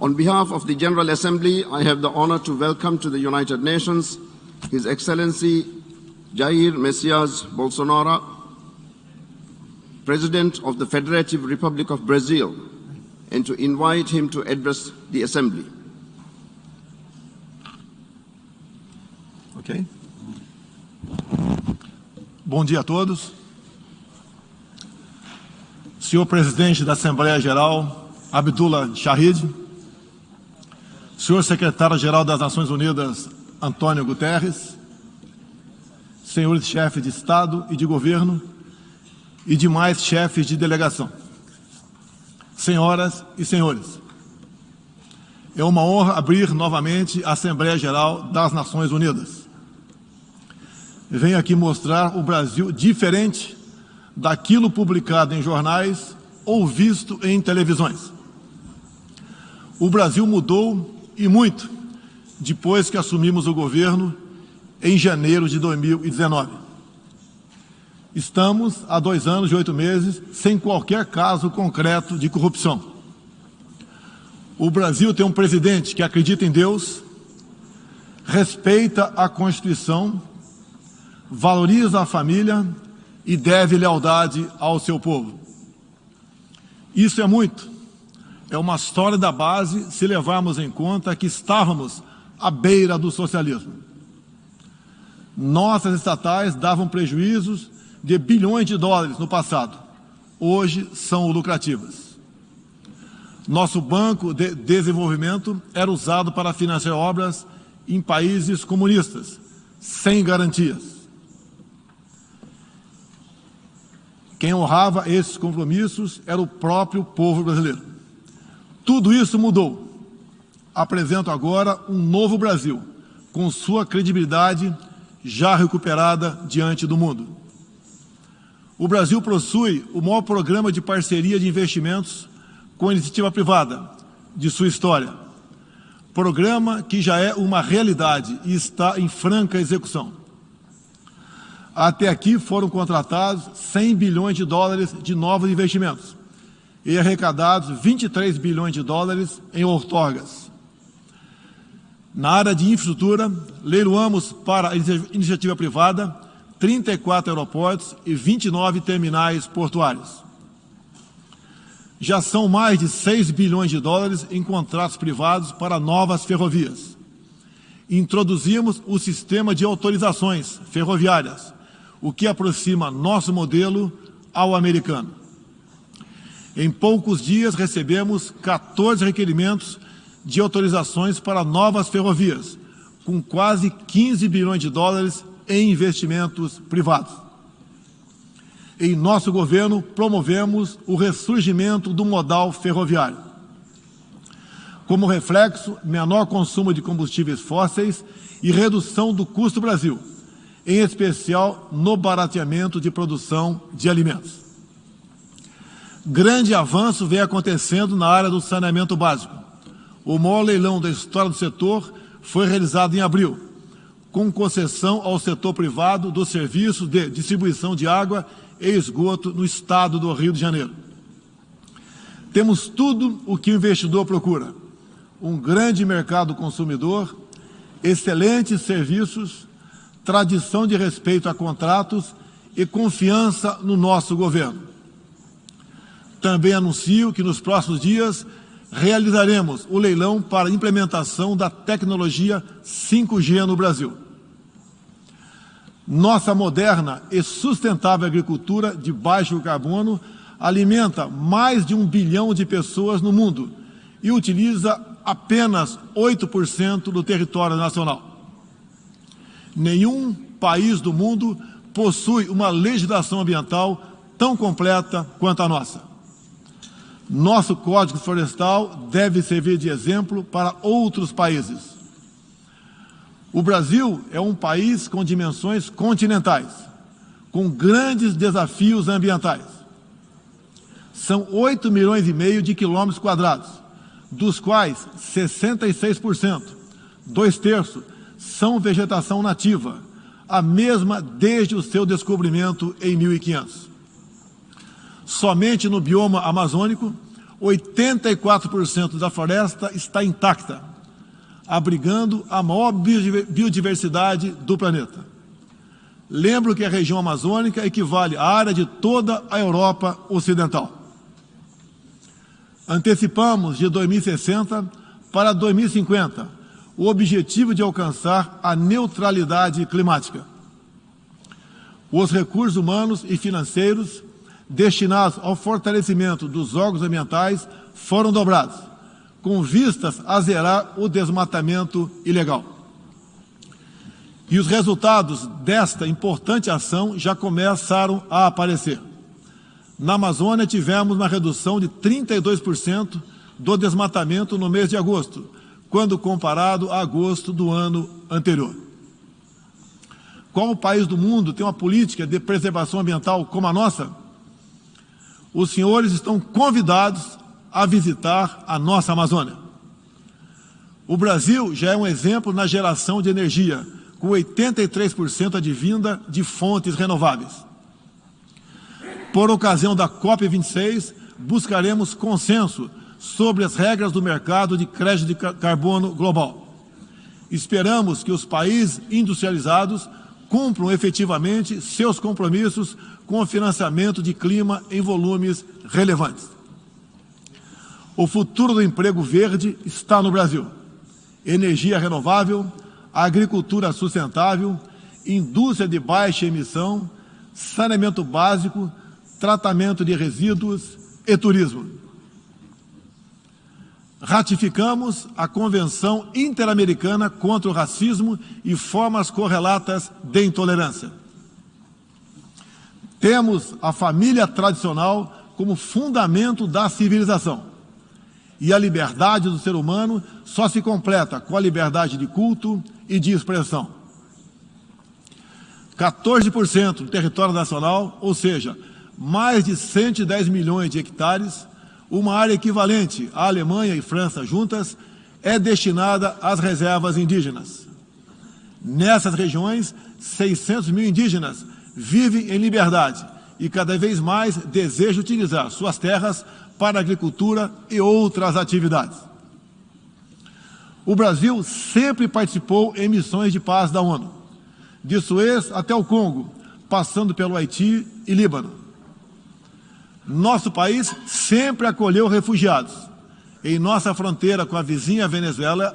On behalf of the General Assembly, I have the honor to welcome to the United Nations His Excellency Jair Messias Bolsonaro, President of the Federative Republic of Brazil, and to invite him to address the Assembly. Ok. Bom dia a todos. Senhor Presidente da Assembleia Geral, Abdullah Shahid, Senhor Secretário-Geral das Nações Unidas, Antônio Guterres, senhores chefes de Estado e de Governo e demais chefes de delegação, senhoras e senhores, é uma honra abrir novamente a Assembleia Geral das Nações Unidas. Venho aqui mostrar o Brasil diferente daquilo publicado em jornais ou visto em televisões. O Brasil mudou e muito depois que assumimos o governo em janeiro de 2019. Estamos há 2 anos e 8 meses sem qualquer caso concreto de corrupção. O Brasil tem um presidente que acredita em Deus, respeita a Constituição, valoriza a família e deve lealdade ao seu povo. Isso é muito. É uma sólida base se levarmos em conta que estávamos à beira do socialismo. Nossas estatais davam prejuízos de bilhões de dólares no passado. Hoje são lucrativas. Nosso Banco de Desenvolvimento era usado para financiar obras em países comunistas, sem garantias. Quem honrava esses compromissos era o próprio povo brasileiro. Tudo isso mudou. Apresento agora um novo Brasil, com sua credibilidade já recuperada diante do mundo. O Brasil possui o maior programa de parceria de investimentos com a iniciativa privada de sua história. Programa que já é uma realidade e está em franca execução. Até aqui foram contratados 100 bilhões de dólares de novos investimentos e arrecadados 23 bilhões de dólares em outorgas. Na área de infraestrutura, leiloamos para a iniciativa privada 34 aeroportos e 29 terminais portuários. Já são mais de 6 bilhões de dólares em contratos privados para novas ferrovias. Introduzimos o sistema de autorizações ferroviárias, o que aproxima nosso modelo ao americano. Em poucos dias recebemos 14 requerimentos de autorizações para novas ferrovias, com quase 15 bilhões de dólares em investimentos privados. Em nosso governo, promovemos o ressurgimento do modal ferroviário. Como reflexo, menor consumo de combustíveis fósseis e redução do custo Brasil, em especial no barateamento de produção de alimentos. Grande avanço vem acontecendo na área do saneamento básico. O maior leilão da história do setor foi realizado em abril, com concessão ao setor privado dos serviços de distribuição de água e esgoto no estado do Rio de Janeiro. Temos tudo o que o investidor procura: um grande mercado consumidor, excelentes serviços, tradição de respeito a contratos e confiança no nosso governo. Também anuncio que nos próximos dias realizaremos o leilão para a implementação da tecnologia 5G no Brasil. Nossa moderna e sustentável agricultura de baixo carbono alimenta mais de 1 bilhão de pessoas no mundo e utiliza apenas 8% do território nacional. Nenhum país do mundo possui uma legislação ambiental tão completa quanto a nossa. Nosso Código Florestal deve servir de exemplo para outros países. O Brasil é um país com dimensões continentais, com grandes desafios ambientais. São 8,5 milhões de quilômetros quadrados, dos quais 66%, 2/3, são vegetação nativa, a mesma desde o seu descobrimento em 1500. Somente no bioma amazônico, 84% da floresta está intacta, abrigando a maior biodiversidade do planeta. Lembro que a região amazônica equivale à área de toda a Europa Ocidental. Antecipamos de 2060 para 2050 o objetivo de alcançar a neutralidade climática. Os recursos humanos e financeiros destinados ao fortalecimento dos órgãos ambientais foram dobrados, com vistas a zerar o desmatamento ilegal. E os resultados desta importante ação já começaram a aparecer. Na Amazônia, tivemos uma redução de 32% do desmatamento no mês de agosto, quando comparado a agosto do ano anterior. Qual país do mundo tem uma política de preservação ambiental como a nossa? Os senhores estão convidados a visitar a nossa Amazônia. O Brasil já é um exemplo na geração de energia, com 83% advinda de fontes renováveis. Por ocasião da COP26, buscaremos consenso sobre as regras do mercado de crédito de carbono global. Esperamos que os países industrializados cumpram efetivamente seus compromissos com o financiamento de clima em volumes relevantes. O futuro do emprego verde está no Brasil. Energia renovável, agricultura sustentável, indústria de baixa emissão, saneamento básico, tratamento de resíduos e turismo. Ratificamos a Convenção Interamericana contra o Racismo e formas correlatas de intolerância. Temos a família tradicional como fundamento da civilização. E a liberdade do ser humano só se completa com a liberdade de culto e de expressão. 14% do território nacional, ou seja, mais de 110 milhões de hectares, uma área equivalente à Alemanha e França juntas, é destinada às reservas indígenas. Nessas regiões, 600 mil indígenas vivem em liberdade e cada vez mais desejam utilizar suas terras para a agricultura e outras atividades. O Brasil sempre participou em missões de paz da ONU, de Suez até o Congo, passando pelo Haiti e Líbano. Nosso país sempre acolheu refugiados. Em nossa fronteira com a vizinha Venezuela,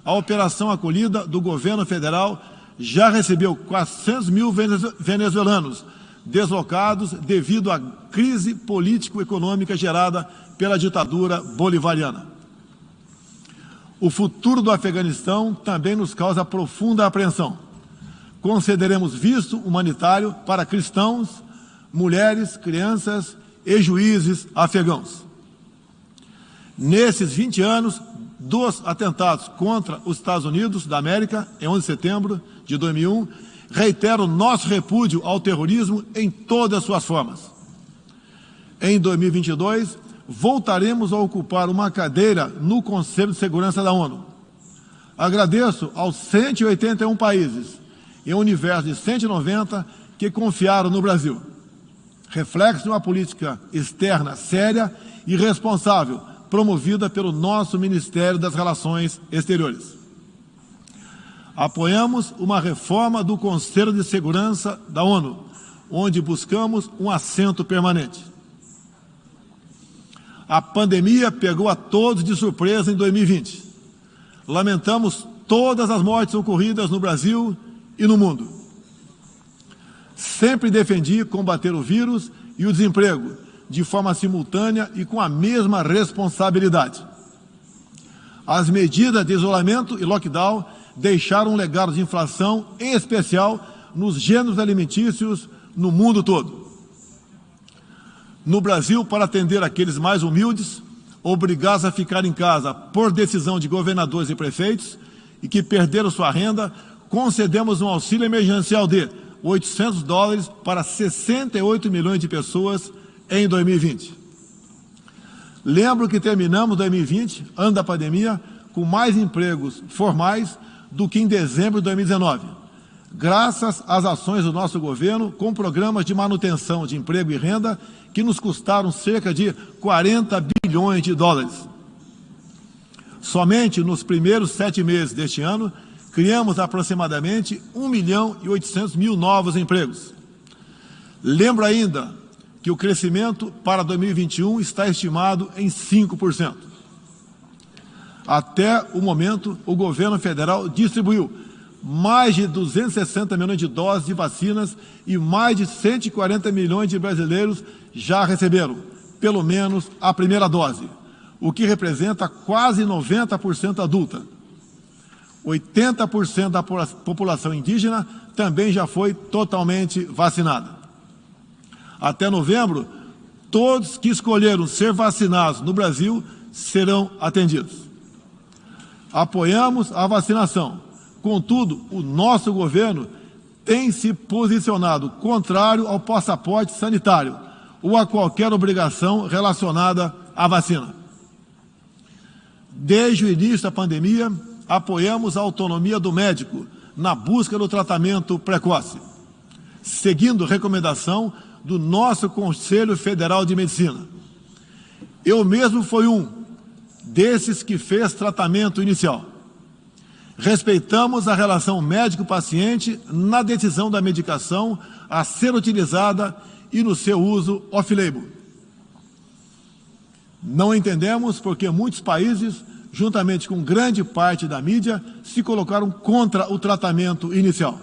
a operação acolhida do governo federal já recebeu 400 mil venezuelanos deslocados devido à crise político-econômica gerada pela ditadura bolivariana. O futuro do Afeganistão também nos causa profunda apreensão. Concederemos visto humanitário para cristãos, mulheres, crianças e juízes afegãos. Nesses 20 anos dos atentados contra os Estados Unidos da América, em 11 de setembro de 2001, reitero nosso repúdio ao terrorismo em todas as suas formas. Em 2022, voltaremos a ocupar uma cadeira no Conselho de Segurança da ONU. Agradeço aos 181 países, em um universo de 190, que confiaram no Brasil. Reflexo de uma política externa séria e responsável, promovida pelo nosso Ministério das Relações Exteriores. Apoiamos uma reforma do Conselho de Segurança da ONU, onde buscamos um assento permanente. A pandemia pegou a todos de surpresa em 2020. Lamentamos todas as mortes ocorridas no Brasil e no mundo. Sempre defendi combater o vírus e o desemprego de forma simultânea e com a mesma responsabilidade. As medidas de isolamento e lockdown deixaram um legado de inflação, em especial nos gêneros alimentícios no mundo todo. No Brasil, para atender aqueles mais humildes, obrigados a ficar em casa por decisão de governadores e prefeitos e que perderam sua renda, concedemos um auxílio emergencial de $800 para 68 milhões de pessoas em 2020. Lembro que terminamos 2020, ano da pandemia, com mais empregos formais do que em dezembro de 2019, graças às ações do nosso governo com programas de manutenção de emprego e renda que nos custaram cerca de 40 bilhões bilhões de dólares. Somente nos primeiros 7 meses deste ano, criamos aproximadamente 1.800.000 novos empregos. Lembro ainda que o crescimento para 2021 está estimado em 5%. Até o momento, o governo federal distribuiu mais de 260 milhões de doses de vacinas e mais de 140 milhões de brasileiros já receberam, pelo menos, a primeira dose, o que representa quase 90% adulta. 80% da população indígena também já foi totalmente vacinada. Até novembro, todos que escolheram ser vacinados no Brasil serão atendidos. Apoiamos a vacinação. Contudo, o nosso governo tem se posicionado contrário ao passaporte sanitário ou a qualquer obrigação relacionada à vacina. Desde o início da pandemia, apoiamos a autonomia do médico na busca do tratamento precoce, seguindo recomendação do nosso Conselho Federal de Medicina. Eu mesmo fui um desses que fez tratamento inicial. Respeitamos a relação médico-paciente na decisão da medicação a ser utilizada e no seu uso off-label. Não entendemos porque muitos países, juntamente com grande parte da mídia, se colocaram contra o tratamento inicial.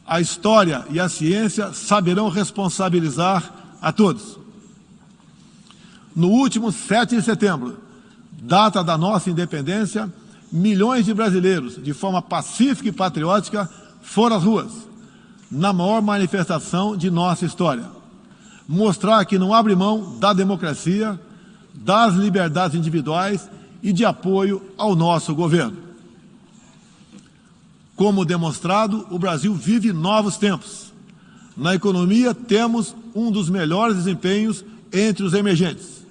A história e a ciência saberão responsabilizar a todos. No último 7 de setembro, data da nossa independência, milhões de brasileiros, de forma pacífica e patriótica, foram às ruas, na maior manifestação de nossa história. Mostrar que não abre mão da democracia, das liberdades individuais e de apoio ao nosso governo. Como demonstrado, o Brasil vive novos tempos. Na economia, temos um dos melhores desempenhos entre os emergentes.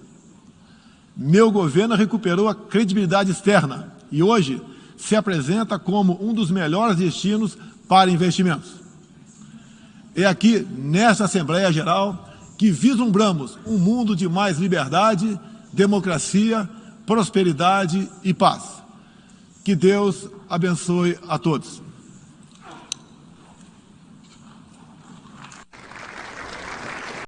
Meu governo recuperou a credibilidade externa e hoje se apresenta como um dos melhores destinos para investimentos. É aqui, nesta Assembleia Geral, que vislumbramos um mundo de mais liberdade, democracia, prosperidade e paz. Que Deus abençoe a todos.